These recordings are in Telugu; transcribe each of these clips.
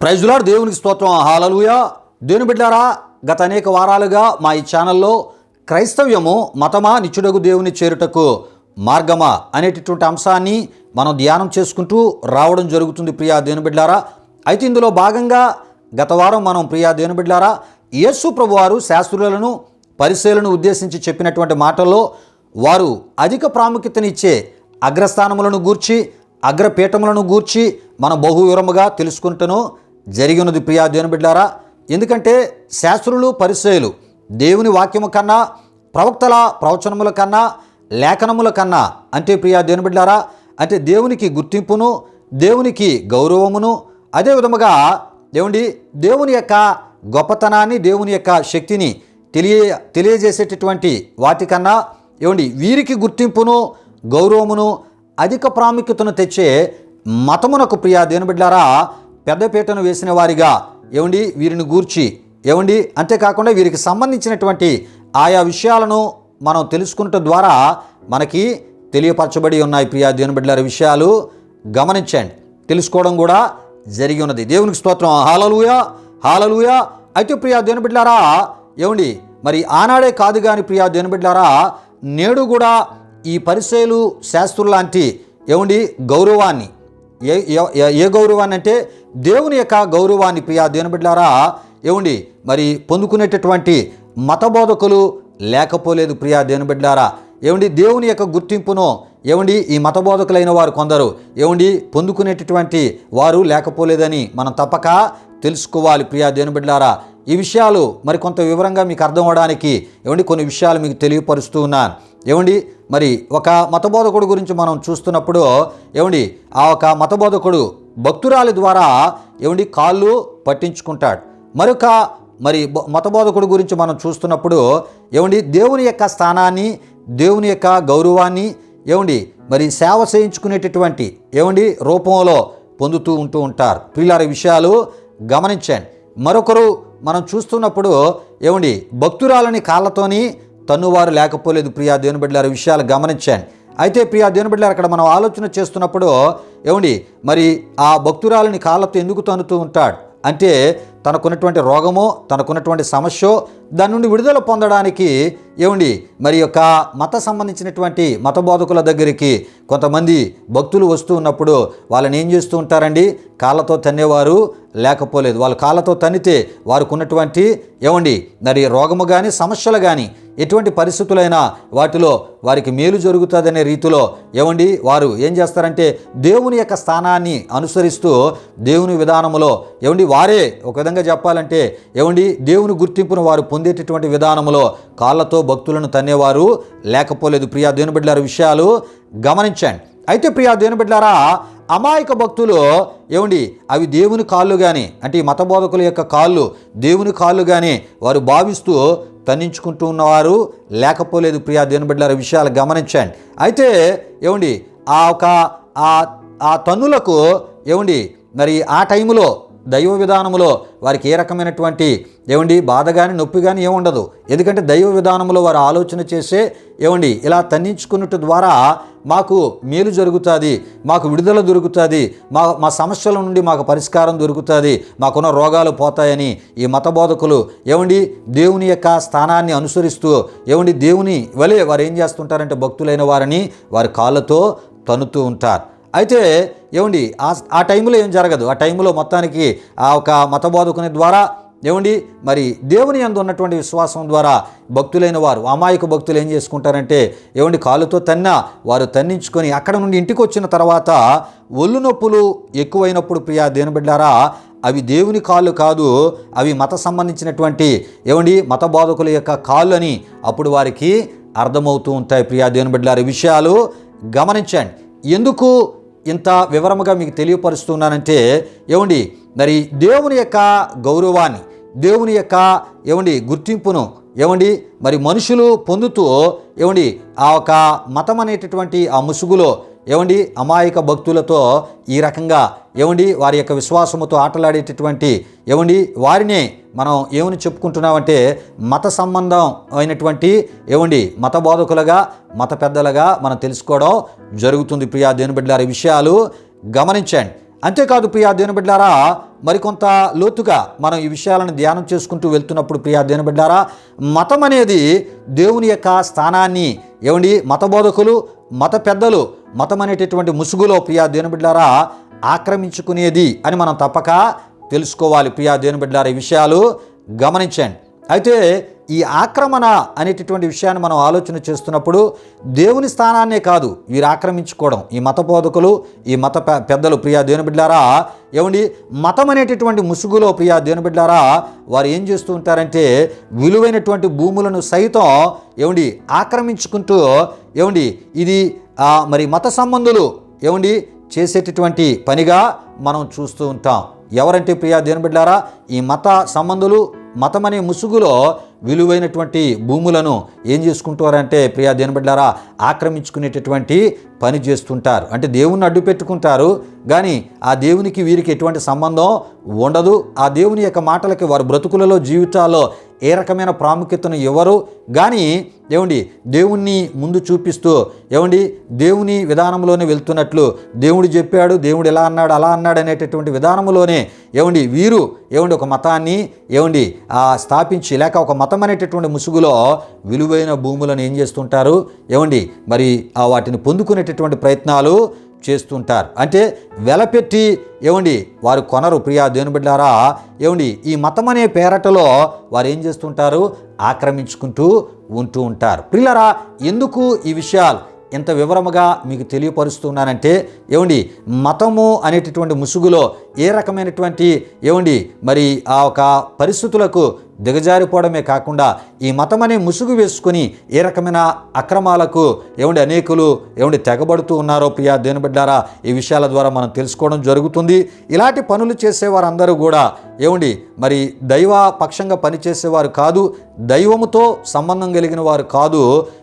Praise the lord. దేవునికి స్తోత్రం. హల్లెలూయా. దేవుని బిడ్డలారా, గత అనేక వారాలుగా మా ఈ ఛానల్లో క్రైస్తవ్యము మతమా నిత్యుడగు దేవుని చేరుటకు మార్గమా అనేటటువంటి అంశాన్ని మనం ధ్యానం చేసుకుంటూ రావడం జరుగుతుంది ప్రియా దేవుని బిడ్డలారా. అయితే ఇందులో భాగంగా గత వారం మనం ప్రియా దేవుని బిడ్డలారా యేసు ప్రభువారు శాస్త్రులను పరిశీలనను ఉద్దేశించి చెప్పినటువంటి మాటల్లో వారు అధిక ప్రాముఖ్యతనిచ్చే అగ్రస్థానములను గూర్చి అగ్రపీఠములను గూర్చి మనం బహువివరముగా తెలుసుకుంటూ జరిగి ఉన్నది ప్రియా దేవుని బిడ్డలారా. ఎందుకంటే శాస్త్రులు పరిసయ్యులు దేవుని వాక్యము కన్నా ప్రవక్తల ప్రవచనముల కన్నా లేఖనముల కన్నా అంటే ప్రియా దేవుని బిడ్డలారా అంటే దేవునికి గుర్తింపును దేవునికి గౌరవమును అదే విధముగా దేవుని యొక్క గొప్పతనాన్ని దేవుని యొక్క శక్తిని తెలియజేసేటటువంటి వాటికన్నా వీరికి గుర్తింపును గౌరవమును అధిక ప్రాముఖ్యతను తెచ్చే మతమునకు ప్రియా దేవుని బిడ్డలారా పెద్దపీటను వేసిన వారిగా వీరిని గూర్చి అంతేకాకుండా వీరికి సంబంధించినటువంటి ఆయా విషయాలను మనం తెలుసుకున్నట ద్వారా మనకి తెలియపరచబడి ఉన్నాయి ప్రియా దేవుని బిడ్డలారా. విషయాలు గమనించండి, తెలుసుకోవడం కూడా జరిగి ఉన్నది. దేవునికి స్తోత్రం. హల్లెలూయా, హల్లెలూయా. అయితే ప్రియా దేవుని బిడ్డలారా మరి ఆనాడే కాదు కానీ ప్రియా దేవుని బిడ్డలారా నేడు కూడా ఈ పరిసయ్యులు శాస్త్రులు లాంటి గౌరవాన్ని ఏ గౌరవాన్ని అంటే దేవుని యొక్క గౌరవాన్ని ప్రియా దేవుని బిడ్డలారా మరి పొందుకునేటటువంటి మత బోధకులు లేకపోలేదు ప్రియా దేవుని బిడ్డలారా. దేవుని యొక్క గుర్తింపును ఈ మత బోధకులైన వారు కొందరు పొందుకునేటటువంటి వారు లేకపోలేదని మనం తప్పక తెలుసుకోవాలి ప్రియా దేవుని బిడ్డలారా. ఈ విషయాలు మరి కొంత వివరంగా మీకు అర్థం అవడానికి కొన్ని విషయాలు మీకు తెలియపరుస్తూ ఉన్నాను. మరి ఒక మతబోధకుడు గురించి మనం చూస్తున్నప్పుడు ఆ ఒక మతబోధకుడు భక్తురాలి ద్వారా కాళ్ళు పట్టించుకుంటాడు. మరొక మతబోధకుడు గురించి మనం చూస్తున్నప్పుడు దేవుని యొక్క స్థానాన్ని దేవుని యొక్క గౌరవాన్ని మరి సేవ చేయించుకునేటటువంటి రూపంలో పొందుతూ ఉంటూ ఉంటారు. ప్రియులారా, విషయాలు గమనించండి. మరొకరు మనం చూస్తున్నప్పుడు భక్తురాలని కాళ్ళతోని తన్నువారు లేకపోలేదు ప్రియా దేవుని బిడ్డలారా. విషయాలు గమనించండి. అయితే ప్రియా దేవుని బిడ్డలారా అక్కడ మనం ఆలోచన చేస్తున్నప్పుడు మరి ఆ భక్తురాలని కాళ్ళతో ఎందుకు తన్నుతూ ఉంటాడు అంటే తనకున్నటువంటి రోగమో తనకున్నటువంటి సమస్యో దాని నుండి విడుదల పొందడానికి మరి యొక్క మత సంబంధించినటువంటి మత బోధకుల దగ్గరికి కొంతమంది భక్తులు వస్తూ ఉన్నప్పుడు వాళ్ళని ఏం చేస్తూ ఉంటారండి, కాళ్ళతో తన్నేవారు లేకపోలేదు. వాళ్ళు కాళ్ళతో తన్నితే వారికి ఉన్నటువంటి మరి రోగము కానీ సమస్యలు కానీ ఎటువంటి పరిస్థితులైనా వాటిలో వారికి మేలు జరుగుతుందనే రీతిలో వారు ఏం చేస్తారంటే దేవుని యొక్క స్థానాన్ని అనుసరిస్తూ దేవుని విధానములో వారే ఒక విధంగా చెప్పాలంటే దేవుని గుర్తింపును వారు పొందేటటువంటి విధానములో కాళ్ళతో భక్తులను తన్నేవారు లేకపోలేదు ప్రియా దేవుని బిడ్డలారా. విషయాలు గమనించండి. అయితే ప్రియా దేవుని బిడ్డలారా అమాయక భక్తులు అవి దేవుని కాళ్ళు కానీ అంటే ఈ మత బోధకుల యొక్క కాళ్ళు దేవుని కాళ్ళు కానీ వారు భావిస్తూ తన్నించుకుంటూ ఉన్నవారు లేకపోలేదు ప్రియా దేవుని బిడ్డలారా. విషయాలు గమనించండి. అయితే ఆ తన్నులకు మరి ఆ టైములో దైవ విధానంలో వారికి ఏ రకమైనటువంటి బాధ కానీ నొప్పి కానీ ఏముండదు. ఎందుకంటే దైవ విధానంలో వారు ఆలోచన చేసే ఇలా తన్నించుకున్నట్టు ద్వారా మాకు మేలు జరుగుతుంది, మాకు విడుదల దొరుకుతుంది, మా సమస్యల నుండి మాకు పరిష్కారం దొరుకుతుంది, మాకున్న రోగాలు పోతాయని ఈ మత బోధకులు దేవుని యొక్క స్థానాన్ని అనుసరిస్తూ దేవుని వలె వారు ఏం చేస్తుంటారంటే భక్తులైన వారిని వారి కాళ్ళతో తన్నుతూ ఉంటారు. అయితే ఆ టైంలో ఏం జరగదు. ఆ టైంలో మొత్తానికి ఆ ఒక మత బోధకుని ద్వారా మరి దేవుని యందు ఉన్నటువంటి విశ్వాసం ద్వారా భక్తులైన వారు అమాయక భక్తులు ఏం చేసుకుంటారంటే కాళ్ళతో వారు తన్నించుకొని అక్కడ నుండి ఇంటికి వచ్చిన తర్వాత ఒళ్ళు నొప్పులు ఎక్కువైనప్పుడు ప్రియా దేవుని బిడ్డలారా అవి దేవుని కాళ్ళు కాదు, అవి మత సంబంధించినటువంటి మత బోధకుల యొక్క కాళ్ళు అని అప్పుడు వారికి అర్థమవుతూ ఉంటాయి ప్రియా దేవుని బిడ్డలారా. విషయాలు గమనించండి. ఎందుకు ఇంత వివరముగా మీకు తెలియపరుస్తున్నానంటే మరి దేవుని యొక్క గౌరవాన్ని దేవుని యొక్క గుర్తింపును మరి మనుషులు పొందుతూ ఆ ఒక మతం అనేటటువంటి ఆ ముసుగులో అమాయక భక్తులతో ఈ రకంగా వారి యొక్క విశ్వాసముతో ఆటలాడేటటువంటి వారినే మనం ఏమని చెప్పుకుంటున్నామంటే మత సంబంధం అయినటువంటి మత బోధకులుగా మత పెద్దలుగా మనం తెలుసుకోవడం జరుగుతుంది ప్రియా దేవుని బిడ్డలారా. విషయాలు గమనించండి. అంతేకాదు ప్రియా దేవుని బిడ్డలారా, మరికొంత లోతుగా మనం ఈ విషయాలను ధ్యానం చేసుకుంటూ వెళ్తున్నప్పుడు ప్రియా దేవుని బిడ్డారా, మతం అనేది దేవుని యొక్క స్థానాన్ని మత బోధకులు, మత పెద్దలు మతం అనేటటువంటి ముసుగులో ప్రియా దేవుని బిడ్డారా ఆక్రమించుకునేది అని మనం తప్పక తెలుసుకోవాలి. ప్రియా దేవుని బిడ్డారా, ఈ విషయాలు గమనించండి. అయితే ఈ ఆక్రమణ అనేటటువంటి విషయాన్ని మనం ఆలోచన చేస్తున్నప్పుడు దేవుని స్థానాన్నే కాదు వీరు ఆక్రమించుకోవడం, ఈ మత బోధకులు, ఈ మత పెద్దలు ప్రియా దేవుని బిడ్డారా మతం అనేటటువంటి ముసుగులో ప్రియా దేవుని బిడ్డారా వారు ఏం చేస్తూ ఉంటారంటే విలువైనటువంటి భూములను సైతం ఆక్రమించుకుంటూ ఇది మరి మత సంబంధులు చేసేటటువంటి పనిగా మనం చూస్తూ ఉంటాం. ఎవరంటే ప్రియా దేవుని బిడ్డారా ఈ మత సంబంధులు మతం అనే ముసుగులో విలువైనటువంటి భూములను ఏం చేసుకుంటారంటే ప్రియా దేవుని బిడ్డారా ఆక్రమించుకునేటటువంటి పని చేస్తుంటారు. అంటే దేవుణ్ణి అడ్డు పెట్టుకుంటారు, కానీ ఆ దేవునికి వీరికి ఎటువంటి సంబంధం ఉండదు. ఆ దేవుని యొక్క మాటలకి వారి బ్రతుకులలో జీవితాల్లో ఏ రకమైన ప్రాముఖ్యతను ఇవ్వరు. కానీ దేవుణ్ణి ముందు చూపిస్తూ దేవుని విధానంలోనే వెళ్తున్నట్లు దేవుడు చెప్పాడు, దేవుడు ఎలా అన్నాడు అలా అన్నాడు అనేటటువంటి విధానంలోనే వీరు ఒక మతాన్ని స్థాపించి లేక ఒక మతం అనేటటువంటి ముసుగులో విలువైన భూములను ఏం చేస్తుంటారు మరి వాటిని పొందుకునేటటువంటి ప్రయత్నాలు చేస్తుంటారు. అంటే వెలపెట్టి వారు కొనరు. ప్రియా దేవుని బిడ్డారా ఈ మతం అనే పేరటలో వారు ఏం చేస్తుంటారు ఆక్రమించుకుంటూ ఉంటూ ఉంటారు. ప్రియులారా, ఎందుకు ఈ విషయాలు ఎంత వివరముగా మీకు తెలియపరుస్తున్నానంటే మతము అనేటటువంటి ముసుగులో ఏ రకమైనటువంటి మరి ఆ ఒక పరిస్థితులకు దిగజారిపోవడమే కాకుండా ఈ మతం అనే ముసుగు వేసుకొని ఏ రకమైన అక్రమాలకు అనేకులు తెగబడుతూ ఉన్నారో ప్రియా దేవుని బిడ్డారా ఈ విషయాల ద్వారా మనం తెలుసుకోవడం జరుగుతుంది. ఇలాంటి పనులు చేసేవారందరూ కూడా మరి దైవ పక్షంగా పనిచేసేవారు కాదు, దైవముతో సంబంధం కలిగిన వారు కాదు,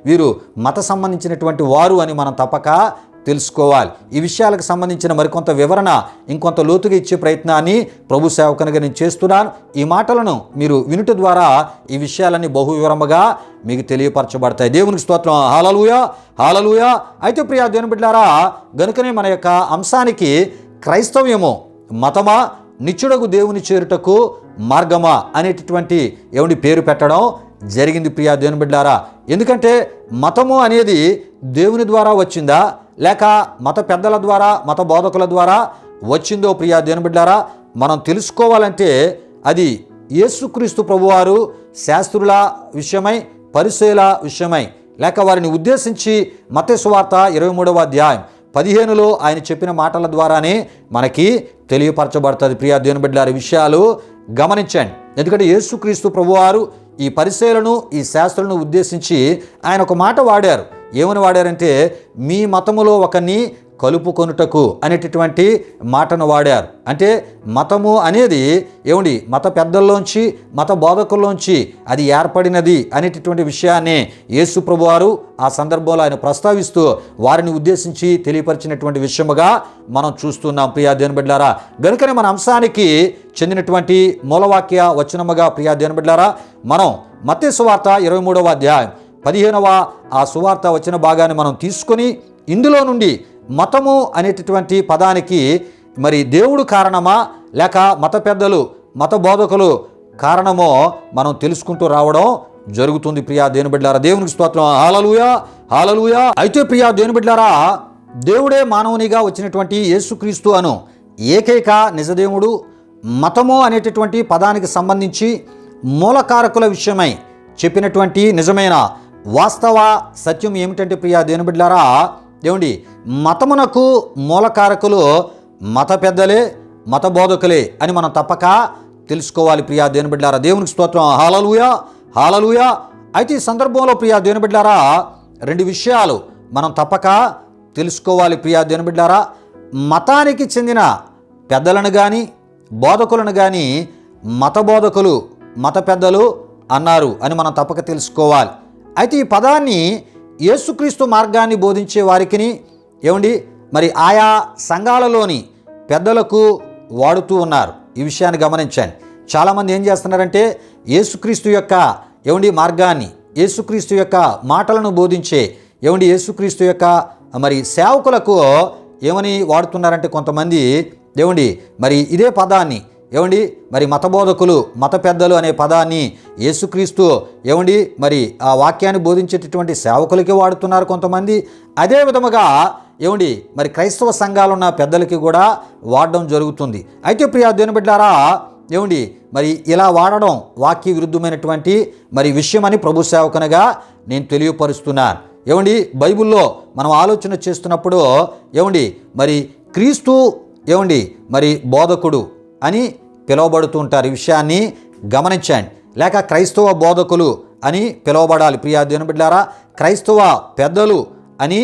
వీరు మత సంబంధించినటువంటి వారు అని మనం తప్పక తెలుసుకోవాలి. ఈ విషయాలకు సంబంధించిన మరికొంత వివరణ ఇంకొంత లోతుగా ఇచ్చే ప్రయత్నాన్ని ప్రభు సేవకునిగా నేను చేస్తున్నాను. ఈ మాటలను మీరు వినుట ద్వారా ఈ విషయాలన్నీ బహు వివరముగా మీకు తెలియపరచబడతాయి. దేవునికి స్తోత్రం. హల్లెలూయా, హల్లెలూయా. అయితే ప్రియా దేవుని బిడ్డలారా, గనుకనే మన యొక్క అంశానికి క్రైస్తవ్యము మతమా నిత్యుడగు దేవుని చేరుటకు మార్గమా అనేటటువంటి పేరు పెట్టడం జరిగింది ప్రియా దేవుని బిడ్డలారా. ఎందుకంటే మతము అనేది దేవుని ద్వారా వచ్చిందా లేక మత పెద్దల ద్వారా మత బోధకుల ద్వారా వచ్చిందో ప్రియా దేవుని బిడ్డలారా మనం తెలుసుకోవాలంటే అది యేసుక్రీస్తు ప్రభువారు శాస్త్రుల విషయమై పరిసయ్యుల విషయమై లేక వారిని ఉద్దేశించి మత్తయి సువార్త 23వ అధ్యాయం 15లో ఆయన చెప్పిన మాటల ద్వారానే మనకి తెలియపరచబడుతుంది. ప్రియా దేవుని బిడ్డలారా, విషయాలు గమనించండి. ఎందుకంటే యేసుక్రీస్తు ప్రభువారు ఈ పరిసయ్యులను ఈ శాస్త్రులను ఉద్దేశించి ఆయన ఒక మాట వాడారు. ఏమని వాడారంటే మీ మతములో ఒకరిని కలుపుకొనుటకు అనేటటువంటి మాటను వాడారు. అంటే మతము అనేది మత పెద్దల్లోంచి మత బోధకుల్లోంచి అది ఏర్పడినది అనేటటువంటి విషయాన్ని యేసు ప్రభువారు ఆ సందర్భంలో ఆయన ప్రస్తావిస్తూ వారిని ఉద్దేశించి తెలియపరిచినటువంటి విషయముగా మనం చూస్తున్నాం. ప్రియా దేవుని బిడ్డలారా, గనుకనే మన అంశానికి చెందినటువంటి మూలవాక్య వచనముగా ప్రియా దేవుని బిడ్డలారా మనం మత్తయి సువార్త 23వ అధ్యాయం 15వ ఆ సువార్త వచన భాగాన్ని మనం తీసుకొని ఇందులో నుండి మతము అనేటటువంటి పదానికి మరి దేవుడు కారణమా లేక మత పెద్దలు మత బోధకులు కారణమో మనం తెలుసుకుంటూ రావడం జరుగుతుంది. ప్రియా దేవుని బిడ్డలారా, దేవునికి స్తోత్రం. హల్లెలూయా, హల్లెలూయా. అయితే ప్రియా దేవుని బిడ్డలారా, దేవుడే మానవునిగా వచ్చినటువంటి యేసుక్రీస్తు అను ఏకైక నిజదేవుడు మతము అనేటటువంటి పదానికి సంబంధించి మూలకారకుల విషయమై చెప్పినటువంటి నిజమైన వాస్తవ సత్యం ఏమిటంటే ప్రియా దేవుని బిడ్డలారా మతమునకు మూలకారకులు మత పెద్దలే మత బోధకులే అని మనం తప్పక తెలుసుకోవాలి. ప్రియా దేవుని బిడ్డలారా, దేవునికి స్తోత్రం. హల్లెలూయా, హల్లెలూయా. అయితే ఈ సందర్భంలో ప్రియా దేవుని బిడ్డలారా రెండు విషయాలు మనం తప్పక తెలుసుకోవాలి. ప్రియా దేవుని బిడ్డలారా, మతానికి చెందిన పెద్దలను కానీ బోధకులను కానీ మత బోధకులు మత పెద్దలు అన్నారు అని మనం తప్పక తెలుసుకోవాలి. అయితే ఈ పదాన్ని యేసుక్రీస్తు మార్గాన్ని బోధించే వారికి మరి ఆయా సంఘాలలోని పెద్దలకు వాడుతూ ఉన్నారు. ఈ విషయాన్ని గమనించండి. చాలామంది ఏం చేస్తున్నారంటే యేసుక్రీస్తు యొక్క మార్గాన్ని యేసుక్రీస్తు యొక్క మాటలను బోధించే యేసుక్రీస్తు యొక్క మరి సేవకులకు ఏమని వాడుతున్నారంటే కొంతమంది మరి ఇదే పదాన్ని ఏమండి మరి మత బోధకులు, మత పెద్దలు అనే పదాన్ని యేసుక్రీస్తు ఏమండి మరి ఆ వాక్యాన్ని బోధించేటటువంటి సేవకులకి వాడుతున్నారు కొంతమంది. అదే విధముగా ఏమండి మరి క్రైస్తవ సంఘాలున్న పెద్దలకి కూడా వాడడం జరుగుతుంది. అయితే ప్రియా దేవుని బిడ్డలారా, ఏమండి మరి ఇలా వాడడం వాక్య విరుద్ధమైనటువంటి మరి విషయమని ప్రభు సేవకునిగా నేను తెలియపరుస్తున్నాను. ఏమండి బైబిల్లో మనం ఆలోచన చేస్తున్నప్పుడు ఏమండి మరి క్రీస్తు ఏమండి మరి బోధకుడు అని పిలువబడుతూ ఉంటారు. ఈ విషయాన్ని గమనించండి. లేక క్రైస్తవ బోధకులు అని పిలువబడాలి. ప్రియా దేవుని బిడ్డలారా, క్రైస్తవ పెద్దలు అని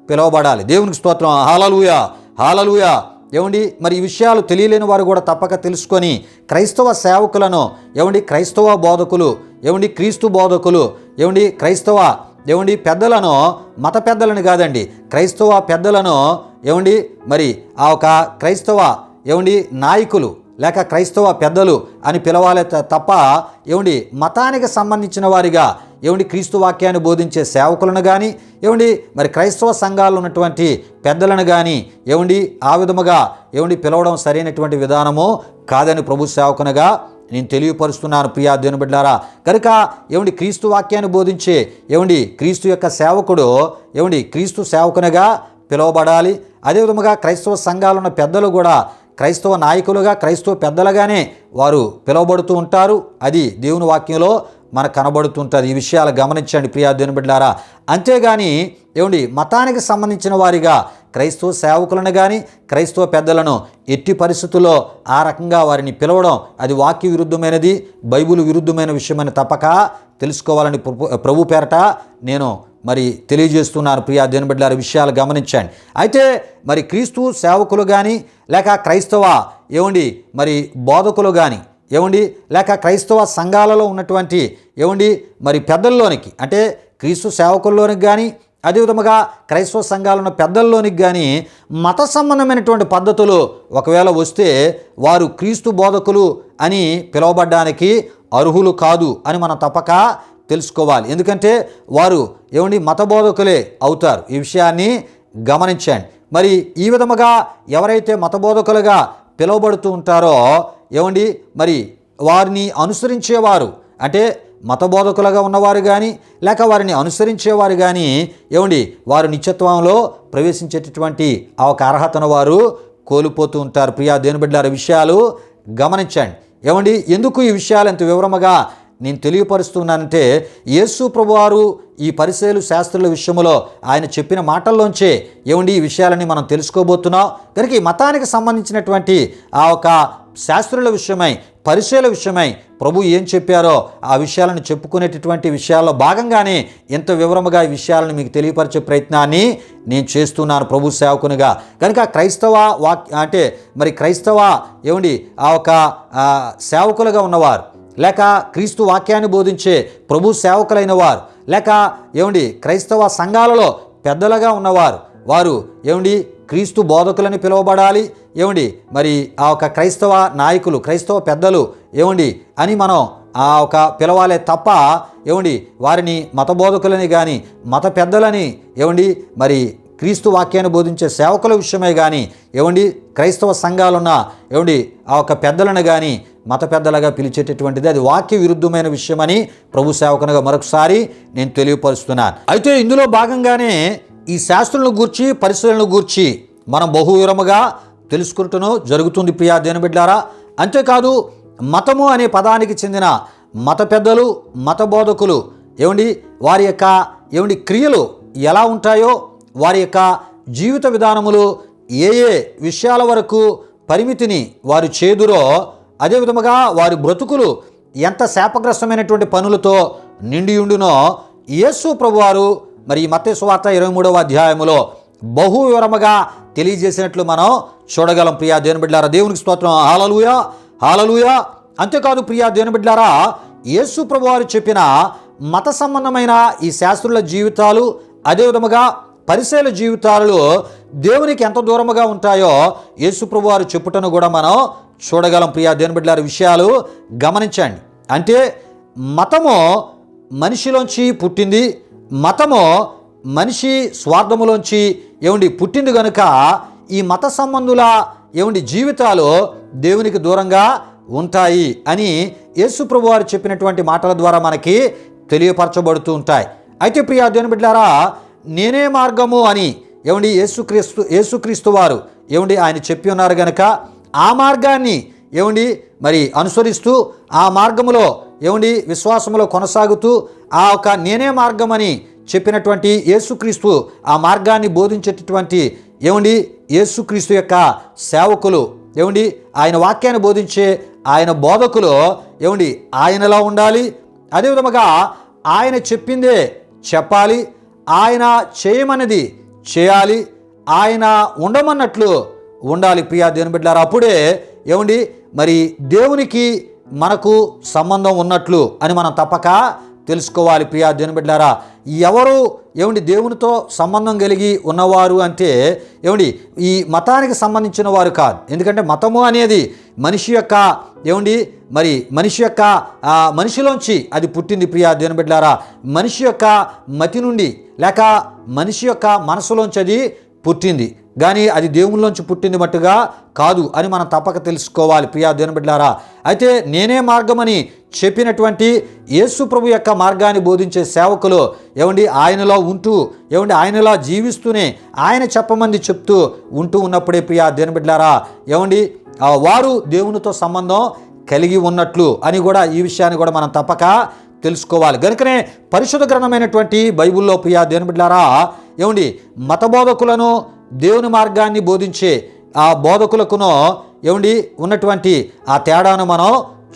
పిలువబడాలి. దేవునికి స్తోత్రం. హల్లెలూయా, హల్లెలూయా. ఏమండి మరి ఈ విషయాలు తెలియలేని వారు కూడా తప్పక తెలుసుకొని క్రైస్తవ సేవకులను ఏమండి క్రైస్తవ బోధకులు, ఏమండి క్రీస్తు బోధకులు, ఏమండి క్రైస్తవ ఏమండి పెద్దలను, మత పెద్దలను కాదండి, క్రైస్తవ పెద్దలను ఏమండి మరి ఆ ఒక క్రైస్తవ ఏమండి నాయకులు లేక క్రైస్తవ పెద్దలు అని పిలవాలి తప్ప ఏమండి మతానికి సంబంధించిన వారిగా ఏమండి క్రీస్తు వాక్యాన్ని బోధించే సేవకులను కానీ ఏమండి మరి క్రైస్తవ సంఘాల్లో ఉన్నటువంటి పెద్దలను కానీ ఏమండి ఆ విధముగా ఏమండి పిలవడం సరైనటువంటి విధానము కాదని ప్రభు సేవకునిగా నేను తెలియపరుస్తున్నాను. ప్రియా దేవుని బిడ్డలారా, కనుక ఏమండి క్రీస్తు వాక్యాన్ని బోధించే ఏమండి క్రీస్తు యొక్క సేవకుడు ఏమండి క్రీస్తు సేవకునిగా పిలువబడాలి. అదేవిధముగా క్రైస్తవ సంఘాలున్న పెద్దలు కూడా క్రైస్తవ నాయకులుగా, క్రైస్తవ పెద్దలుగానే వారు పిలువబడుతూ ఉంటారు. అది దేవుని వాక్యంలో మనకు కనబడుతుంటుంది. ఈ విషయాలు గమనించండి ప్రియా దేవుని బిడ్డలారా. అంతేగాని ఏమండి మతానికి సంబంధించిన వారిగా క్రైస్తవ సేవకులను కానీ క్రైస్తవ పెద్దలను ఎట్టి పరిస్థితుల్లో ఆ రకంగా వారిని పిలవడం అది వాక్య విరుద్ధమైనది, బైబిల్ విరుద్ధమైన విషయమని తప్పక తెలుసుకోవాలని ప్రభు పేరట నేను మరి తెలియజేస్తున్నారు. ప్రియా దేవుని బిడ్డలారా, విషయాలు గమనించండి. అయితే మరి క్రీస్తు సేవకులు కానీ లేక క్రైస్తవ ఏమండి మరి బోధకులు కానీ ఏమండి లేక క్రైస్తవ సంఘాలలో ఉన్నటువంటి ఏమండి మరి పెద్దల్లోనికి అంటే క్రీస్తు సేవకుల్లోనికి కానీ అదేవిధముగా క్రైస్తవ సంఘాలు ఉన్న పెద్దల్లోనికి కానీ మత సంబంధమైనటువంటి పద్ధతులు ఒకవేళ వస్తే వారు క్రీస్తు బోధకులు అని పిలువబడ్డానికి అర్హులు కాదు అని మనం తప్పక తెలుసుకోవాలి. ఎందుకంటే వారు ఏమండి మత బోధకులే అవుతారు. ఈ విషయాన్ని గమనించండి. మరి ఈ విధముగా ఎవరైతే మత బోధకులుగా పిలువబడుతూ ఉంటారో ఏమండి మరి వారిని అనుసరించేవారు అంటే మత బోధకులుగా ఉన్నవారు కానీ లేక వారిని అనుసరించేవారు కానీ ఏమండి వారు నిత్యత్వంలో ప్రవేశించేటటువంటి ఆ ఒక అర్హతను వారు కోల్పోతూ ఉంటారు. ప్రియా దేవుని బిడ్డలారా, విషయాలు గమనించండి. ఏమండి ఎందుకు ఈ విషయాలు ఎంత వివరముగా నేను తెలియపరుస్తున్నానంటే యేసు ప్రభువారు ఈ పరిసయ్యులు శాస్త్రుల విషయంలో ఆయన చెప్పిన మాటల్లోంచే ఏమండి ఈ విషయాలని మనం తెలుసుకోబోతున్నాం. కనుక ఈ మతానికి సంబంధించినటువంటి ఆ ఒక శాస్త్రుల విషయమై పరిసయ్యుల విషయమై ప్రభు ఏం చెప్పారో ఆ విషయాలను చెప్పుకునేటటువంటి విషయాల్లో భాగంగానే ఎంత వివరముగా ఈ విషయాలను మీకు తెలియపరిచే ప్రయత్నాన్ని నేను చేస్తున్నాను ప్రభు సేవకునిగా. కనుక క్రైస్తవ అంటే మరి క్రైస్తవ ఏమండి ఆ ఒక సేవకులుగా ఉన్నవారు లేక క్రీస్తు వాక్యాన్ని బోధించే ప్రభు సేవకులైన వారు లేక ఏమండి క్రైస్తవ సంఘాలలో పెద్దలుగా ఉన్నవారు వారు ఏమండి క్రీస్తు బోధకులని పిలువబడాలి. ఏమండి మరి ఆ ఒక క్రైస్తవ నాయకులు, క్రైస్తవ పెద్దలు ఏమండి అని మనం ఆ ఒక పిలవాలే తప్ప ఏమండి వారిని మత బోధకులని కానీ మత పెద్దలని ఏమండి మరి క్రీస్తు వాక్యాన్ని బోధించే సేవకుల విషయమే కానీ ఏమండి క్రైస్తవ సంఘాలున్న ఏమండి ఆ ఒక పెద్దలను కానీ మత పెద్దలుగా పిలిచేటటువంటిది అది వాక్య విరుద్ధమైన విషయమని ప్రభు సేవకునిగా మరొకసారి నేను తెలియపరుస్తున్నాను. అయితే ఇందులో భాగంగానే ఈ శాస్త్రులను గూర్చి పరిశీలనలు గూర్చి మనం బహువివరముగా తెలుసుకుంటూ జరుగుతుంది ప్రియా దేవుని బిడ్డలారా. అంతేకాదు మతము అనే పదానికి చెందిన మత పెద్దలు, మత బోధకులు ఏమండి వారి యొక్క ఏమండి క్రియలు ఎలా ఉంటాయో, వారి యొక్క జీవిత విధానములు ఏ ఏ విషయాల వరకు పరిమితిని వారు చేదురో అదేవిధముగా వారి బ్రతుకులు ఎంత శాపగ్రస్తమైనటువంటి పనులతో నిండియుండునో యేసు ప్రభువారు మరి ఈ మత్తయి సువార్త 23వ అధ్యాయములో బహు వివరముగా తెలియజేసినట్లు మనం చూడగలం. ప్రియా దేవుని బిడ్డలారా, దేవునికి స్తోత్రం. హల్లెలూయా, హల్లెలూయా. అంతేకాదు ప్రియా దేవుని బిడ్డలారా, యేసు ప్రభువారు చెప్పిన మత సంబంధమైన ఈ శాస్త్రుల జీవితాలు అదేవిధముగా పరిసయ్యుల జీవితాలు దేవునికి ఎంత దూరముగా ఉంటాయో యేసు ప్రభువారు చెప్పుటను కూడా మనం చూడగలం. ప్రియా దేవుని బిడ్డలారా, విషయాలు గమనించండి. అంటే మతము మనిషిలోంచి పుట్టింది, మతము మనిషి స్వార్థములోంచి ఏమండి పుట్టింది కనుక ఈ మత సంబంధుల ఏమండి జీవితాలు దేవునికి దూరంగా ఉంటాయి అని యేసు ప్రభువారు చెప్పినటువంటి మాటల ద్వారా మనకి తెలియపరచబడుతూ ఉంటాయి. అయితే ప్రియా దేవుని బిడ్డలారా, నేనే మార్గము అని యేసుక్రీస్తు వారు ఆయన చెప్పి ఉన్నారు గనక ఆ మార్గాన్ని మరి అనుసరిస్తూ ఆ మార్గములో విశ్వాసములో కొనసాగుతూ ఆ ఒక నేనే మార్గమని చెప్పినటువంటి యేసుక్రీస్తు ఆ మార్గాన్ని బోధించేటటువంటి యేసుక్రీస్తు యొక్క సేవకులు ఆయన వాక్యాన్ని బోధించే ఆయన బోధకులు ఆయనలా ఉండాలి. అదేవిధముగా ఆయన చెప్పిందే చెప్పాలి, ఆయన చేయమన్నది చేయాలి, ఆయన ఉండమన్నట్లు ఉండాలి. ప్రియా దేవుని బిడ్డలారా, అప్పుడే మరి దేవునికి మనకు సంబంధం ఉన్నట్లు అని మనం తప్పక తెలుసుకోవాలి. ప్రియా దేవుని బిడ్డలారా, ఎవరు దేవునితో సంబంధం కలిగి ఉన్నవారు అంటే ఈ మతానికి సంబంధించిన వారు కాదు. ఎందుకంటే మతము అనేది మనిషి యొక్క మరి మనిషిలోంచి అది పుట్టింది. ప్రియా దేవుని బిడ్డలారా, మనిషి యొక్క మతి నుండి లేక మనిషి యొక్క మనసులోంచి అది పుట్టింది, కానీ అది దేవునిలోంచి పుట్టింది మట్టుగా కాదు అని మనం తప్పక తెలుసుకోవాలి. ప్రియా దేవుని బిడ్డలారా, అయితే నేనే మార్గమని చెప్పినటువంటి యేసు ప్రభు యొక్క మార్గాన్ని బోధించే సేవకులు ఆయనలో ఉంటూ ఆయనలా జీవిస్తూనే ఆయన చెప్పమంది చెప్తూ ఉంటూ ఉన్నప్పుడే ప్రియా దేవుని బిడ్డలారా వారు దేవునితో సంబంధం కలిగి ఉన్నట్లు అని కూడా ఈ విషయాన్ని కూడా మనం తప్పక తెలుసుకోవాలి. కనుకనే పరిశుద్ధ గ్రంథమైనటువంటి బైబిల్లో ప్రియా దేవుని బిడ్డలారా మత బోధకులను దేవుని మార్గాన్ని బోధించే ఆ బోధకులకును ఉన్నటువంటి ఆ తేడాను మనం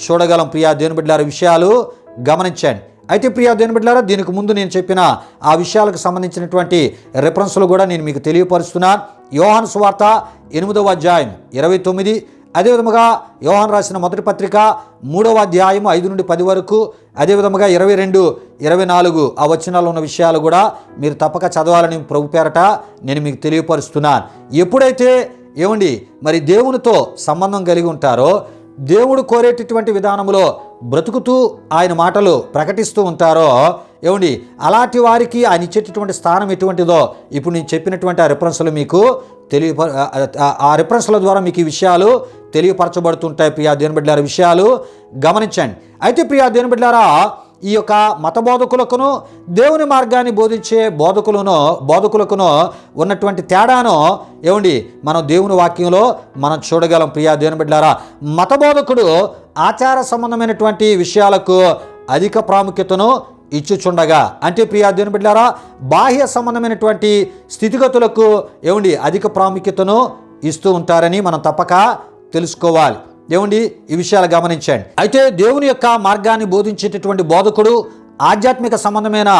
చూడగలం. ప్రియా దేవుని బిడ్డలారా, విషయాలు గమనించండి. అయితే ప్రియా దేవుని బిడ్డలారా, దీనికి ముందు నేను చెప్పిన ఆ విషయాలకు సంబంధించినటువంటి రెఫరెన్స్లు కూడా నేను మీకు తెలియపరుస్తున్నాను. యోహాను సువార్త 8వ అధ్యాయం 29, అదేవిధముగా యోహాను రాసిన మొదటి పత్రిక 3వ అధ్యాయం 5 నుండి 10 వరకు, అదేవిధముగా 22, 24 ఆ వచనాలు ఉన్న విషయాలు కూడా మీరు తప్పక చదవాలని ప్రభు పేరట నేను మీకు తెలియపరుస్తున్నాను. ఎప్పుడైతే మరి దేవునితో సంబంధం కలిగి ఉంటారో, దేవుడు కోరేటటువంటి విధానంలో బ్రతుకుతూ ఆయన మాటలు ప్రకటిస్తూ ఉంటారో అలాంటి వారికి ఆయన ఇచ్చేటటువంటి స్థానం ఎటువంటిదో ఇప్పుడు నేను చెప్పినటువంటి ఆ రెఫరెన్స్లు మీకు ఆ రెఫరెన్స్ల ద్వారా మీకు ఈ విషయాలు తెలియపరచబడుతుంటాయి. ప్రియా దేవుని బిడ్డలారా, విషయాలు గమనించండి. అయితే ప్రియా దేవుని బిడ్డలారా, ఈ యొక్క మత బోధకులకును దేవుని మార్గాన్ని బోధించే బోధకులకును ఉన్నటువంటి తేడాను మనం దేవుని వాక్యంలో మనం చూడగలం. ప్రియా దేవుని బిడ్డలారా, మత బోధకుడు ఆచార సంబంధమైనటువంటి విషయాలకు అధిక ప్రాముఖ్యతను ఇచ్చుచుండగా, అంటే ప్రియా దేవుని బిడ్డలారా బాహ్య సంబంధమైనటువంటి స్థితిగతులకు అధిక ప్రాముఖ్యతను ఇస్తూ ఉంటారని మనం తప్పక తెలుసుకోవాలి. ఈ విషయాలు గమనించండి. అయితే దేవుని యొక్క మార్గాన్ని బోధించేటటువంటి బోధకుడు ఆధ్యాత్మిక సంబంధమైన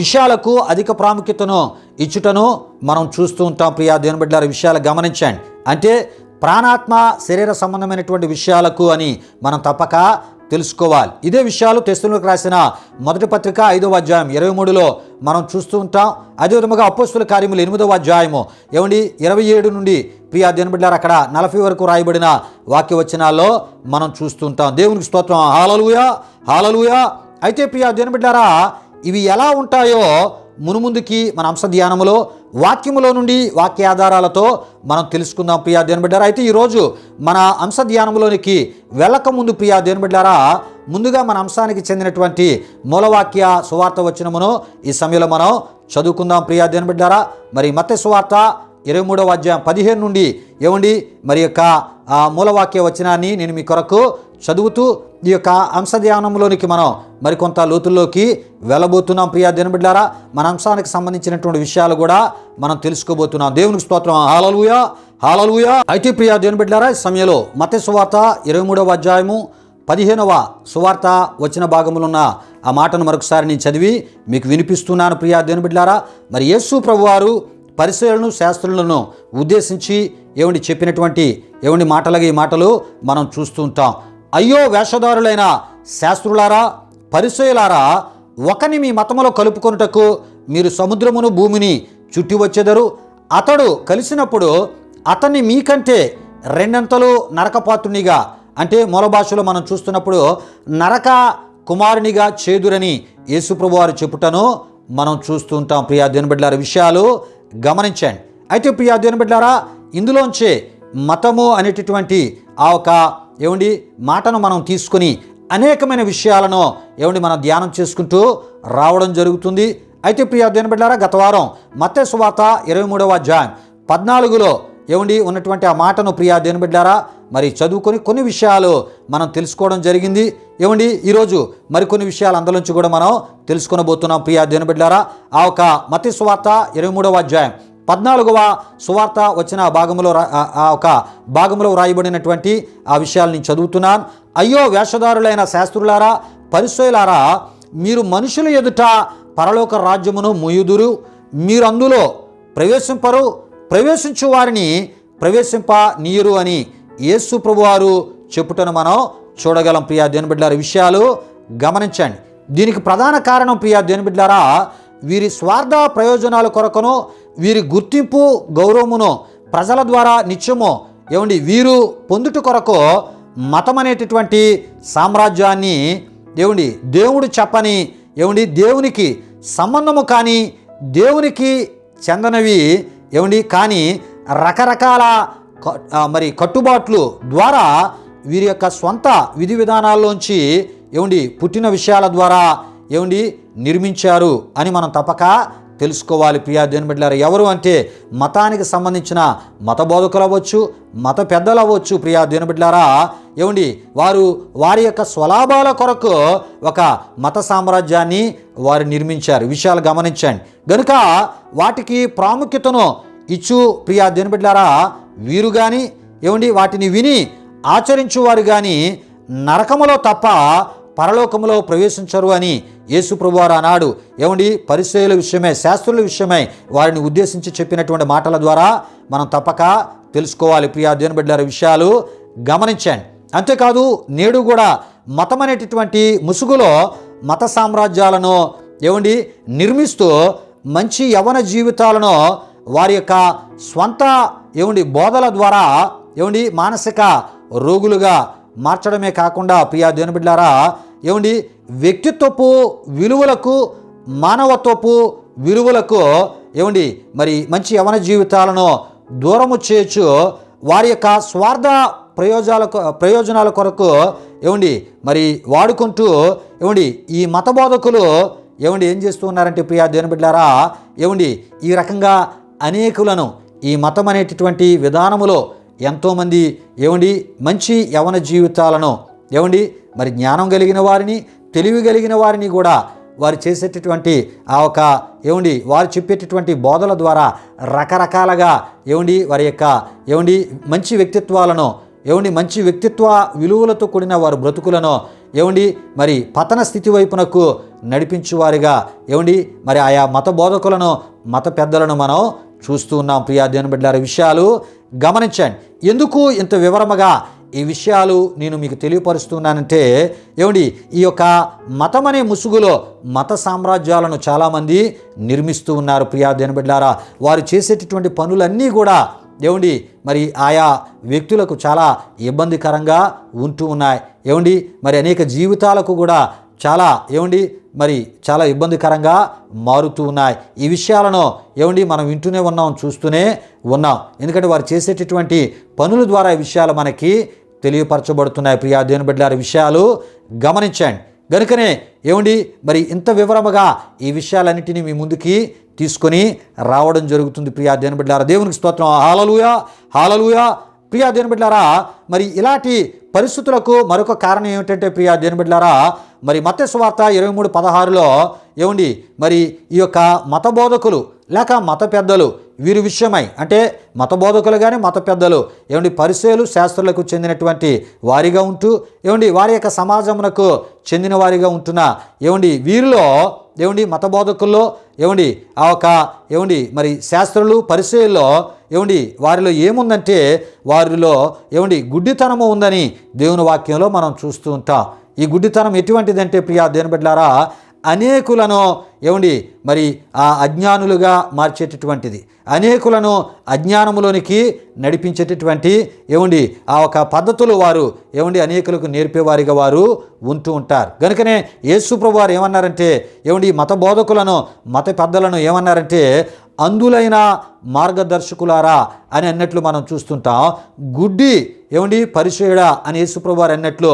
విషయాలకు అధిక ప్రాముఖ్యతను ఇచ్చుటను మనం చూస్తూ ఉంటాం. ప్రియా దేవుని బిడ్డలారా, విషయాలు గమనించండి. అంటే ప్రాణాత్మ శరీర సంబంధమైనటువంటి విషయాలకు అని మనం తప్పక తెలుసుకోవాలి. ఇదే విషయాలు తెస్సలోనికీయులకు రాసిన మొదటి పత్రిక 5వ అధ్యాయం 23లో మనం చూస్తూ ఉంటాం. అదేవిధంగా అపోస్తలుల కార్యములు 8వ అధ్యాయము 27 నుండి ప్రియా దేవుని బిడ్డలారా అక్కడ 40 వరకు రాయబడిన వాక్య వచనాల్లో మనం చూస్తుంటాం. దేవునికి స్తోత్రం, హల్లెలూయా హల్లెలూయా. అయితే ప్రియా దేవుని బిడ్డలారా, ఇవి ఎలా ఉంటాయో మునుముందుకి మన అంశ ధ్యానములో వాక్యములో నుండి వాక్య ఆధారాలతో మనం తెలుసుకుందాం. ప్రియా దేవుని బిడ్డలారా, అయితే ఈరోజు మన అంశ ధ్యానంలోనికి వెళ్ళక ముందు ప్రియా దేవుని బిడ్డలారా, ముందుగా మన అంశానికి చెందినటువంటి మూలవాక్య సువార్త వచనమును ఈ సమయంలో మనం చదువుకుందాం. ప్రియా దేవుని బిడ్డలారా, మరి మత్తయి సువార్త 23వ అధ్యాయం 15 నుండి మరి యొక్క మూలవాక్య వచనాన్ని నేను మీ కొరకు చదువుతూ ఈ యొక్క అంశ ధ్యానంలోనికి మనం మరికొంత లోతుల్లోకి వెళ్ళబోతున్నాం. ప్రియా దేవుని బిడ్డలారా, మన అంశానికి సంబంధించినటువంటి విషయాలు కూడా మనం తెలుసుకోబోతున్నాం. దేవునికి స్తోత్రం, హల్లెలూయా హల్లెలూయా. అయితే ప్రియా దేవుని బిడ్డలారా, ఈ సమయంలో మత్తయి సువార్త 23వ అధ్యాయము 15వ సువార్త వచ్చిన భాగంలో ఉన్న ఆ మాటను మరొకసారి నేను చదివి మీకు వినిపిస్తున్నాను. ప్రియా దేవుని బిడ్డలారా, మరి యేసు ప్రభువారు పరిసయ్యులను శాస్త్రులను ఉద్దేశించి చెప్పినటువంటి మాటలుగా ఈ మాటలు మనం చూస్తూ ఉంటాం. అయ్యో వేషధారులైన శాస్త్రులారా, పరిసయ్యులారా, ఒకని మీ మతములో కలుపుకొనుటకు మీరు సముద్రమును భూమిని చుట్టి వచ్చెదరు. అతడు కలిసినప్పుడు అతన్ని మీకంటే రెండంతలు నరకపాత్రునిగా, అంటే మూల భాషలో మనం చూస్తున్నప్పుడు నరక కుమారునిగా చేదురని యేసుప్రభు వారు చెప్పుటను మనం చూస్తూ ఉంటాం. ప్రియా దేవుని బిడ్డలారా, విషయాలు గమనించండి. అయితే ప్రియా దేవుని బిడ్డలారా, ఇందులోంచే మతము అనేటటువంటి ఆ ఒక మాటను మనం తీసుకొని అనేకమైన విషయాలను మనం ధ్యానం చేసుకుంటూ రావడం జరుగుతుంది. అయితే ప్రియ దేవుని బిడ్డలారా, గత వారం మత్తయి సువార్త 23వ అధ్యాయం 14లో ఉన్నటువంటి ఆ మాటను ప్రియ దేవుని బిడ్డలారా మరి చదువుకొని కొన్ని విషయాలు మనం తెలుసుకోవడం జరిగింది. ఈరోజు మరికొన్ని విషయాలు అందులోంచి కూడా మనం తెలుసుకొనబోతున్నాం ప్రియ దేవుని బిడ్డలారా. ఆ ఒక మత్తయి సువార్త 23వ అధ్యాయం 14వ సువార్త వచ్చిన ఆ ఒక భాగంలో వ్రాయబడినటువంటి ఆ విషయాలు నేను చదువుతున్నాను. అయ్యో వేషధారులైన శాస్త్రులారా, పరిసయ్యులారా, మీరు మనుషుల ఎదుట పరలోక రాజ్యమును మూయుదురు, మీరు అందులో ప్రవేశింపరు, ప్రవేశించు వారిని ప్రవేశింపనీయరు అని యేసు ప్రభువారు చెప్పుటను మనం చూడగలం. ప్రియా దేవుని బిడ్డలారా, విషయాలు గమనించండి. దీనికి ప్రధాన కారణం ప్రియా దేవుని బిడ్డలారా, వీరి స్వార్థ ప్రయోజనాల కొరకును, వీరి గుర్తింపు గౌరవమును ప్రజల ద్వారా నిత్యము వీరు పొందుట కొరకు మతం అనేటటువంటి సామ్రాజ్యాన్ని దేవుడు చెప్పని దేవునికి సంబంధము కానీ దేవునికి చెందనవి కానీ రకరకాల కట్టుబాట్లు ద్వారా వీరి యొక్క స్వంత విధి విధానాల్లోంచి పుట్టిన విషయాల ద్వారా నిర్మించారు అని మనం తప్పక తెలుసుకోవాలి. ప్రియా దేవుని బిడ్డలారా, ఎవరు అంటే మతానికి సంబంధించిన మత బోధకులు అవ్వచ్చు, మత పెద్దలు అవ్వచ్చు. ప్రియా దేవుని బిడ్డలారా, వారు వారి యొక్క స్వలాభాల కొరకు ఒక మత సామ్రాజ్యాన్ని వారు నిర్మించారు. విషయాలు గమనించండి. గనుక వాటికి ప్రాముఖ్యతను ఇచ్చు ప్రియా దేవుని బిడ్డలారా, వీరు కానీ వాటిని విని ఆచరించువారు కానీ నరకములో తప్ప పరలోకములో ప్రవేశించరు అని యేసు ప్రభువారు అన్నాడు. పరిసయ్యుల విషయమై, శాస్త్రుల విషయమై వారిని ఉద్దేశించి చెప్పినటువంటి మాటల ద్వారా మనం తప్పక తెలుసుకోవాలి. ప్రియా దేవుని బిడ్డలారా, విషయాలు గమనించండి. అంతేకాదు, నేడు కూడా మతం అనేటటువంటి ముసుగులో మత సామ్రాజ్యాలను నిర్మిస్తూ మంచి యవ్వన జీవితాలను వారి యొక్క స్వంత బోధల ద్వారా మానసిక రోగులుగా మార్చడమే కాకుండా ప్రియా దేవుని బిడ్డలారా, వ్యక్తిత్వపు విలువలకు, మానవత్వపు విలువలకు మరి మంచి యవ్వన జీవితాలను దూరము చేయొచ్చు. వారి యొక్క స్వార్థ ప్రయోజనాల కొరకు మరి వాడుకుంటూ ఈ మత బోధకులు ఏం చేస్తూ ఉన్నారంటే ప్రియా దేవుని బిడ్డలారా, ఈ రకంగా అనేకులను ఈ మతం అనేటటువంటి విధానములో ఎంతోమంది మంచి యవ్వన జీవితాలను మరి జ్ఞానం కలిగిన వారిని, తెలివి కలిగిన వారిని కూడా వారు చేసేటటువంటి ఆ ఒక వారు చెప్పేటటువంటి బోధల ద్వారా రకరకాలుగా వారి యొక్క మంచి వ్యక్తిత్వాలను మంచి వ్యక్తిత్వ విలువలతో కూడిన వారి బ్రతుకులను మరి పతన స్థితి వైపునకు నడిపించువారిగా మరి ఆయా మత బోధకులను, మత పెద్దలను మనం చూస్తూ ఉన్నాం. ప్రియా దేవుని బిడ్డలారా, విషయాలు గమనించండి. ఎందుకు ఇంత వివరముగా ఈ విషయాలు నేను మీకు తెలియపరుస్తున్నానంటే ఈ యొక్క మతం అనే ముసుగులో మత సామ్రాజ్యాలను చాలామంది నిర్మిస్తూ ఉన్నారు. ప్రియా దేవుని బిడ్డలారా, వారు చేసేటటువంటి పనులన్నీ కూడా మరి ఆయా వ్యక్తులకు చాలా ఇబ్బందికరంగా ఉంటూ ఉన్నాయి. మరి అనేక జీవితాలకు కూడా చాలా మరి చాలా ఇబ్బందికరంగా మారుతూ ఉన్నాయి. ఈ విషయాలను మనం వింటూనే ఉన్నాం, చూస్తూనే ఉన్నాం. ఎందుకంటే వారు చేసేటటువంటి పనుల ద్వారా ఈ విషయాలు మనకి తెలియపరచబడుతున్నాయి. ప్రియా దేవుని బిడ్డలారా, విషయాలు గమనించండి. గనుకనే మరి ఇంత వివరముగా ఈ విషయాలన్నిటినీ మీ ముందుకి తీసుకొని రావడం జరుగుతుంది. ప్రియా దేవుని బిడ్డలారా, దేవునికి స్తోత్రం. హల్లెలూయా, హల్లెలూయా. ప్రియా దేవుని బిడ్డలారా, మరి ఇలాంటి పరిస్థితులకు మరొక కారణం ఏమిటంటే ప్రియా దేవుని బిడ్డలారా, మరి మత్తయి సువార్త 23:16లో మరి ఈ యొక్క మత బోధకులు లేక మత పెద్దలు వీరి విషయమై, అంటే మత బోధకులు కానీ మత పెద్దలు పరిసయ్యులు, శాస్త్రులకు చెందినటువంటి వారిగా ఉంటూ వారి యొక్క సమాజమునకు చెందిన వారిగా ఉంటున్న వీరిలో మత బోధకుల్లో ఆ ఒక మరి శాస్త్రులు, పరిసయ్యుల్లో వారిలో ఏముందంటే వారిలో గుడ్డితనము ఉందని దేవుని వాక్యంలో మనం చూస్తూ ఉంటాం. ఈ గుడ్డితనం ఎటువంటిదంటే ప్రియా దేవుని బిడ్డలారా, అనేకులను మరి ఆ అజ్ఞానులుగా మార్చేటటువంటిది, అనేకులను అజ్ఞానములోనికి నడిపించేటటువంటి ఆ ఒక పద్ధతులు వారు అనేకులకు నేర్పేవారిగా వారు ఉంటూ ఉంటారు. కనుకనే యేసు ప్రభువారు ఏమన్నారంటే మత బోధకులను, మత పెద్దలను ఏమన్నారంటే అందులైన మార్గదర్శకులారా అని అన్నట్లు మనం చూస్తుంటాం. గుడ్డి పరిచయుడా అని యేసుప్రభువు వారు అన్నట్లు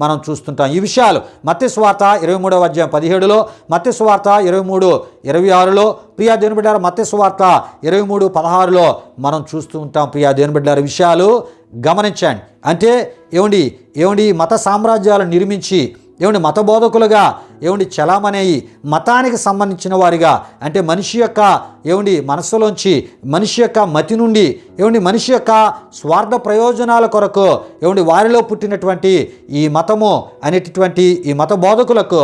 మనం చూస్తుంటాం. ఈ విషయాలు మత్తయి సువార్త 23వ అధ్యాయం 17లో, మత్తయి సువార్త 23:26లో, ప్రియా దేవుని బిడ్డలారా మత్తయి సువార్త 23:16లో మనం చూస్తూ ఉంటాం. ప్రియా దేవుని బిడ్డలారా విషయాలు గమనించండి. అంటే మత సామ్రాజ్యాలను నిర్మించి మత బోధకులుగా చలామణి మతానికి సంబంధించిన వారిగా, అంటే మనిషి యొక్క మనస్సులోంచి, మనిషి యొక్క మతి నుండి, మనిషి యొక్క స్వార్థ ప్రయోజనాల కొరకు వారిలో పుట్టినటువంటి ఈ మతము అనేటటువంటి ఈ మత బోధకులకు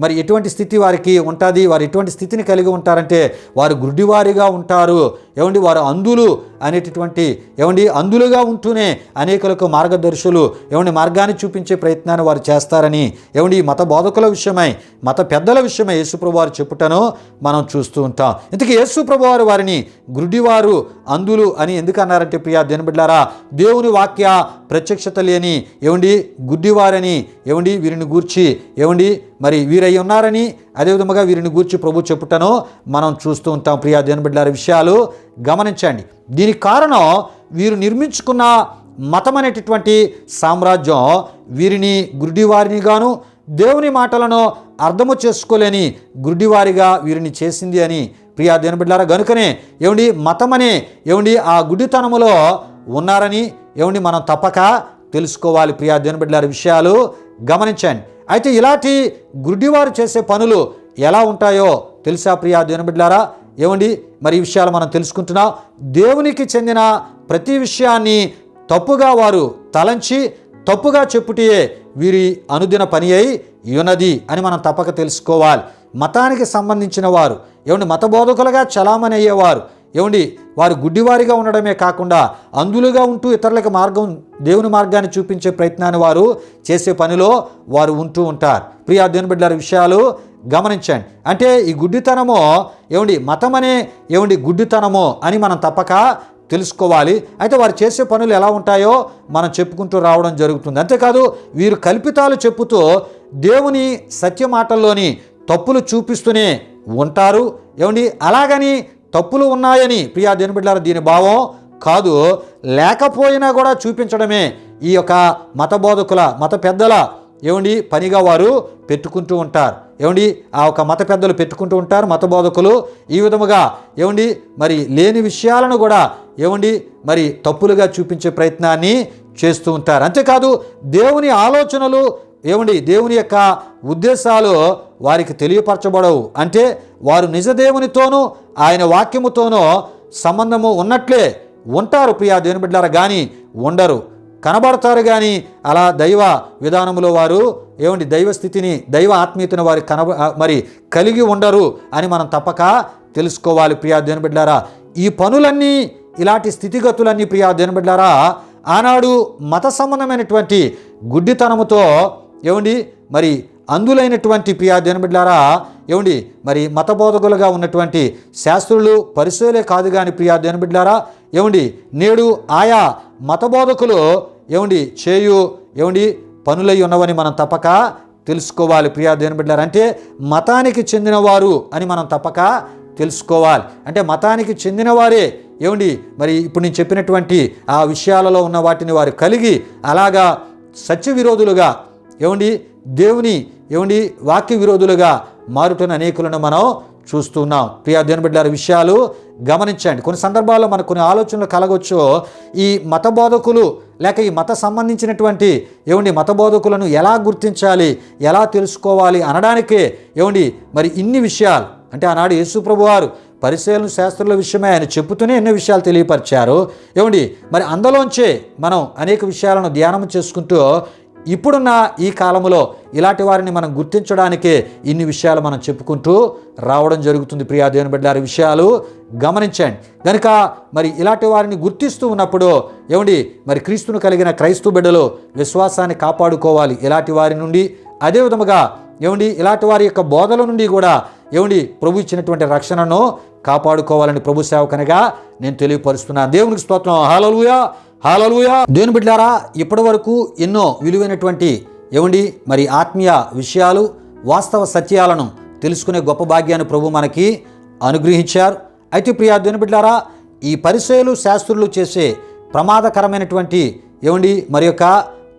మరి ఎటువంటి స్థితి వారికి ఉంటుంది? వారు ఎటువంటి స్థితిని కలిగి ఉంటారంటే వారు గుడ్డివారిగా ఉంటారు. వారు అంధులు అనేటటువంటి అంధులుగా ఉంటూనే అనేకులకు మార్గదర్శులు మార్గాన్ని చూపించే ప్రయత్నాన్ని వారు చేస్తారని ఈ మత బోధకుల విషయమై, మత పెద్దల విషయమై యేసుప్రభువు వారు చెప్పుటను మనం చూస్తూ ఉంటాం. ఇంతకీ యేసుప్రభువు వారు వారిని గుడ్డివారు, అంధులు అని ఎందుకు అన్నారంటే ప్రియా దేవుని బిడ్డలారా, దేవుని వాక్య ప్రత్యక్షత లేని గుడ్డివారని వీరిని గూర్చి మరి వీరై ఉన్నారని, అదేవిధంగా వీరిని గూర్చి ప్రభు చెప్పుటను మనం చూస్తూ ఉంటాం. ప్రియా దేవుని బిడ్డలారా విషయాలు గమనించండి. దీనికి కారణం వీరు నిర్మించుకున్న మతం అనేటటువంటి సామ్రాజ్యం వీరిని గుడ్డివారిని గాను, దేవుని మాటలను అర్థము చేసుకోలేని గుడ్డివారిగా వీరిని చేసింది అని ప్రియా దేవుని బిడ్డలారా, గనుకనే మతమనే ఆ గుడ్డితనములో ఉన్నారని మనం తప్పక తెలుసుకోవాలి. ప్రియా దేవుని బిడ్డలారా విషయాలు గమనించండి. అయితే ఇలాంటి గుడ్డివారు చేసే పనులు ఎలా ఉంటాయో తెలుసా ప్రియా దేవుని బిడ్డలారా? మరి ఈ విషయాలు మనం తెలుసుకుంటున్నాం. దేవునికి చెందిన ప్రతి విషయాన్ని తప్పుగా వారు తలంచి తప్పుగా చెప్పుటే వీరి అనుదిన పని అయి ఉన్నది అని మనం తప్పక తెలుసుకోవాలి. మతానికి సంబంధించిన వారు మత బోధకులుగా చలామణి అయ్యేవారు వారు గుడ్డివారిగా ఉండడమే కాకుండా అంధులుగా ఉంటూ ఇతరులకు దేవుని మార్గాన్ని చూపించే ప్రయత్నాన్ని వారు చేసే పనిలో వారు ఉంటూ ఉంటారు. ప్రియా దేవుని బిడ్డలారా విషయాలు గమనించండి. అంటే ఈ గుడ్డితనము మతమనే గుడ్డితనము అని మనం తప్పక తెలుసుకోవాలి. అయితే వారు చేసే పనులు ఎలా ఉంటాయో మనం చెప్పుకుంటూ రావడం జరుగుతుంది. అంతేకాదు వీరు కల్పితాలు చెప్పుతూ దేవుని సత్య మాటల్లోని తప్పులు చూపిస్తూనే ఉంటారు. అలాగని తప్పులు ఉన్నాయని ప్రియా దేవుని బిడ్డలారా దీని భావం కాదు. లేకపోయినా కూడా చూపించడమే ఈ యొక్క మత బోధకుల, మత పెద్దల పనిగా వారు పెట్టుకుంటూ ఉంటారు. ఆ ఒక మత పెద్దలు పెట్టుకుంటూ ఉంటారు. మత బోధకులు ఈ విధముగా మరి లేని విషయాలను కూడా మరి తప్పులుగా చూపించే ప్రయత్నాన్ని చేస్తూ ఉంటారు. అంతేకాదు దేవుని ఆలోచనలు దేవుని యొక్క ఉద్దేశాలు వారికి తెలియపరచబడవు. అంటే వారు నిజ దేవునితోనూ ఆయన వాక్యముతోనూ సంబంధము ఉన్నట్లే ఉంటారు ప్రియా దేవుని బిడ్డలారా, కానీ ఉండరు, కనబడతారు కానీ అలా దైవ విధానంలో వారు దైవ స్థితిని, దైవ ఆత్మీయతను వారు మరి కలిగి ఉండరు అని మనం తప్పక తెలుసుకోవాలి. ప్రియా దేవుని బిడ్డలారా ఈ పనులన్నీ, ఇలాంటి స్థితిగతులన్నీ ప్రియా దేవుని బిడ్డలారా ఆనాడు మత సంబంధమైనటువంటి గుడ్డితనముతో మరి అందులైనటువంటి ప్రియా దేవుని బిడ్డలారా మరి మత బోధకులుగా ఉన్నటువంటి శాస్త్రులు, పరిశీలే కాదు కానీ ప్రియా దేవుని బిడ్డలారా నేడు ఆయా మత బోధకులు చేయు పనులై ఉన్నవని మనం తప్పక తెలుసుకోవాలి. ప్రియా దేవుని బిడ్డలారా అంటే మతానికి చెందినవారు అని మనం తప్పక తెలుసుకోవాలి. అంటే మతానికి చెందినవారే మరి ఇప్పుడు నేను చెప్పినటువంటి ఆ విషయాలలో ఉన్న వాటిని వారు కలిగి అలాగా సత్య విరోధులుగా దేవుని వాక్య విరోధులుగా మారుతున్న అనేకులను మనం చూస్తున్నాం. ప్రియా దేవుని బిడ్డలారా విషయాలు గమనించండి. కొన్ని సందర్భాల్లో మనకు కొన్ని ఆలోచనలు కలగొచ్చు. ఈ మత బోధకులు లేక ఈ మత సంబంధించినటువంటి మత బోధకులను ఎలా గుర్తించాలి, ఎలా తెలుసుకోవాలి అనడానికే మరి ఇన్ని విషయాలు, అంటే ఆనాడు యేసుప్రభువు వారు పరిశీలన శాస్త్రుల విషయమే ఆయన చెప్పుతూనే ఎన్నో విషయాలు తెలియపరిచారు. మరి అందులోంచే మనం అనేక విషయాలను ధ్యానం చేసుకుంటూ ఇప్పుడున్న ఈ కాలంలో ఇలాంటి వారిని మనం గుర్తించడానికే ఇన్ని విషయాలు మనం చెప్పుకుంటూ రావడం జరుగుతుంది. ప్రియా దేవుని బిడ్డలారా విషయాలు గమనించండి. కనుక మరి ఇలాంటి వారిని గుర్తిస్తూ ఉన్నప్పుడు మరి క్రీస్తును కలిగిన క్రైస్తవ బిడ్డలు విశ్వాసాన్ని కాపాడుకోవాలి ఇలాంటి వారి నుండి. అదేవిధముగా ఇలాంటి వారి యొక్క బోధల నుండి కూడా ప్రభు ఇచ్చినటువంటి రక్షణను కాపాడుకోవాలని ప్రభు సేవకనగా నేను తెలియపరుస్తున్నాను. దేవునికి స్తోత్రం. హల్లెలూయా, హల్లెలూయా. దేవుని బిడ్డలారా ఇప్పటి వరకు ఎన్నో విలువైనటువంటి మరి ఆత్మీయ విషయాలు, వాస్తవ సత్యాలను తెలుసుకునే గొప్ప భాగ్యాన్ని ప్రభు మనకి అనుగ్రహించారు. అయితే ప్రియా దేవుని బిడ్డలారా, ఈ పరిసయ్యులు శాస్త్రులు చేసే ప్రమాదకరమైనటువంటి మరి యొక్క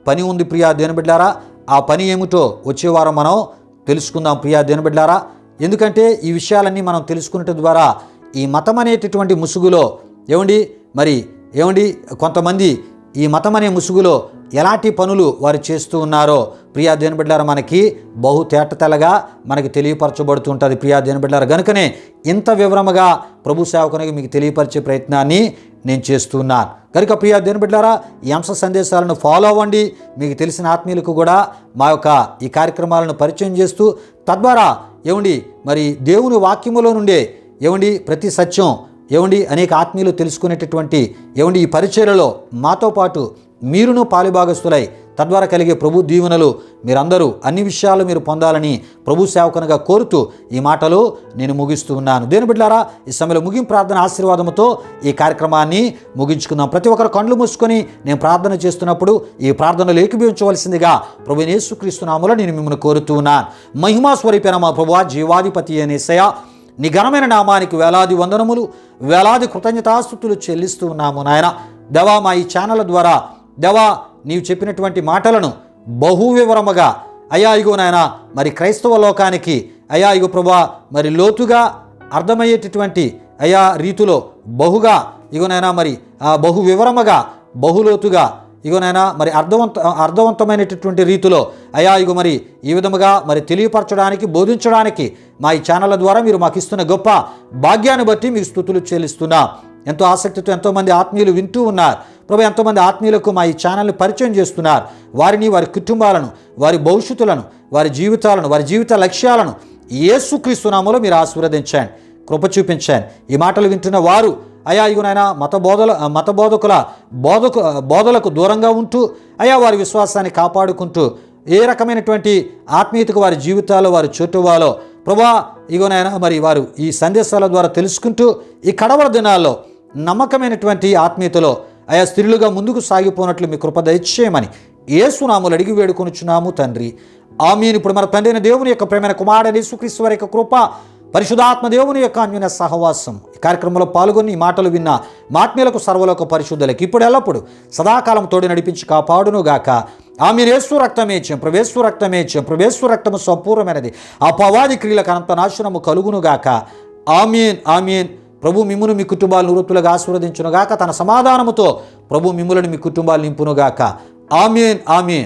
పని ఉంది ప్రియా దేవుని బిడ్డలారా. ఆ పని ఏమిటో వచ్చే వారం మనం తెలుసుకుందాం ప్రియా దేవుని బిడ్డలారా. ఎందుకంటే ఈ విషయాలన్నీ మనం తెలుసుకునే ద్వారా ఈ మతం అనేటటువంటి ముసుగులో కొంతమంది ఈ మతం అనే ముసుగులో ఎలాంటి పనులు వారు చేస్తూ ఉన్నారో ప్రియా దేవుని బిడ్డలారా మనకి బహు తేటతెల్లగా మనకి తెలియపరచబడుతుంటుంది ప్రియా దేవుని బిడ్డలారా. కనుకనే ఇంత వివరముగా ప్రభు సేవకునికి మీకు తెలియపరిచే ప్రయత్నాన్ని నేను చేస్తున్నాను. కనుక ప్రియా దేవుని బిడ్డలారా, ఈ అంశ సందేశాలను ఫాలో అవ్వండి. మీకు తెలిసిన ఆత్మీయులకు కూడా మా యొక్క ఈ కార్యక్రమాలను పరిచయం చేస్తూ తద్వారా మరి దేవుని వాక్యములో నుండే ప్రతి సత్యం అనేక ఆత్మీయులు తెలుసుకునేటటువంటి ఈ పరిచర్యలో మాతో పాటు మీరును పాలుభాగస్తులై తద్వారా కలిగే ప్రభు దీవెనలు మీరందరూ అన్ని విషయాలు మీరు పొందాలని ప్రభు సేవకునిగా కోరుతూ ఈ మాటలు నేను ముగిస్తూ ఉన్నాను. దేవుని బిడ్డలారా, ఈ సమయంలో ముగింపు ప్రార్థన ఆశీర్వాదంతో ఈ కార్యక్రమాన్ని ముగించుకుందాం. ప్రతి ఒక్కరు కళ్ళు మూసుకొని నేను ప్రార్థన చేస్తున్నప్పుడు ఈ ప్రార్థనలు ఏకీభవించవలసిందిగా ప్రభు యేసుక్రీస్తు నామములో నేను మిమ్మల్ని కోరుతూ ఉన్నాను. మహిమా స్వరూపైన మా ప్రభువా, జీవాధిపతి అనే యేసయ్యా, నీ ఘనమైన నామానికి వేలాది వందనములు, వేలాది కృతజ్ఞతాస్తుతులు చెల్లిస్తూ ఉన్నాము నాయన. దేవా, మా ఈ ఛానల్ ద్వారా దేవా నీవు చెప్పినటువంటి మాటలను బహు వివరముగా నాయన మరి క్రైస్తవ లోకానికి ప్రభా మరి లోతుగా అర్థమయ్యేటటువంటి రీతిలో బహుగా నాయన మరి బహు వివరముగా బహులోతుగా నాయన మరి అర్థవంతమైనటువంటి రీతిలో మరి ఈ విధముగా మరి తెలియపరచడానికి బోధించడానికి మా ఈ ఛానళ్ళ ద్వారా మీరు మాకు ఇస్తున్న గొప్ప భాగ్యాన్ని బట్టి మీకు స్తుతులు చెల్లిస్తున్నా. ఎంతో ఆసక్తితో ఎంతోమంది ఆత్మీయులు వింటూ ఉన్నారు ప్రభు. ఎంతోమంది ఆత్మీయులకు మా ఈ ఛానల్ని పరిచయం చేస్తున్నారు. వారిని, వారి కుటుంబాలను, వారి భవిష్యత్తులను, వారి జీవితాలను, వారి జీవిత లక్ష్యాలను యేసుక్రీస్తు నామములో మీరు ఆశీర్వదించండి, కృప చూపించండి. ఈ మాటలు వింటున్న వారు నాయన మత బోధలకు దూరంగా ఉంటూ వారి విశ్వాసాన్ని కాపాడుకుంటూ ఏ రకమైనటువంటి ఆత్మీయతకు వారి జీవితాల్లో వారు చోటువాలో ప్రభా నాయన మరి వారు ఈ సందేశాల ద్వారా తెలుసుకుంటూ ఈ కడవర దినాల్లో నమ్మకమైనటువంటి ఆత్మీయతలో స్త్రీలుగా ముందుకు సాగిపోనట్లు మీ కృప దయచేయమని యేసు నామములో అడిగి వేడుకొనుచున్నాము తండ్రి, ఆమేన్. ఇప్పుడు మన తండ్రి అయిన దేవుని యొక్క ప్రేమైన కుమారుడైన యేసుక్రీస్తు వారి యొక్క కృప, పరిశుద్ధాత్మ దేవుని యొక్క అన్యోన్య సహవాసం ఈ కార్యక్రమంలో పాల్గొని ఈ మాటలు విన్న ఆత్మీయులకు సర్వలోక పరిశుద్ధులకు ఇప్పుడు ఎల్లప్పుడు సదాకాలం తోడు నడిపించి కాపాడునుగాక. ఆమేన్. యేసు రక్తమే జయం, ప్రవేశు రక్తమే జయం, ప్రవేశు రక్తము సంపూర్ణమైనది, అపవాది క్రియలకు అనంత నాశనము కలుగునుగాక. ఆమేన్, ఆమేన్. ప్రభు మిమ్మును మీ కుటుంబాలు నూరతులుగా ఆశీర్వదించునుగాక. తన సమాధానముతో ప్రభు మిమ్ములను మీ కుటుంబాలు నింపునుగాక. ఆమేన్, ఆమేన్.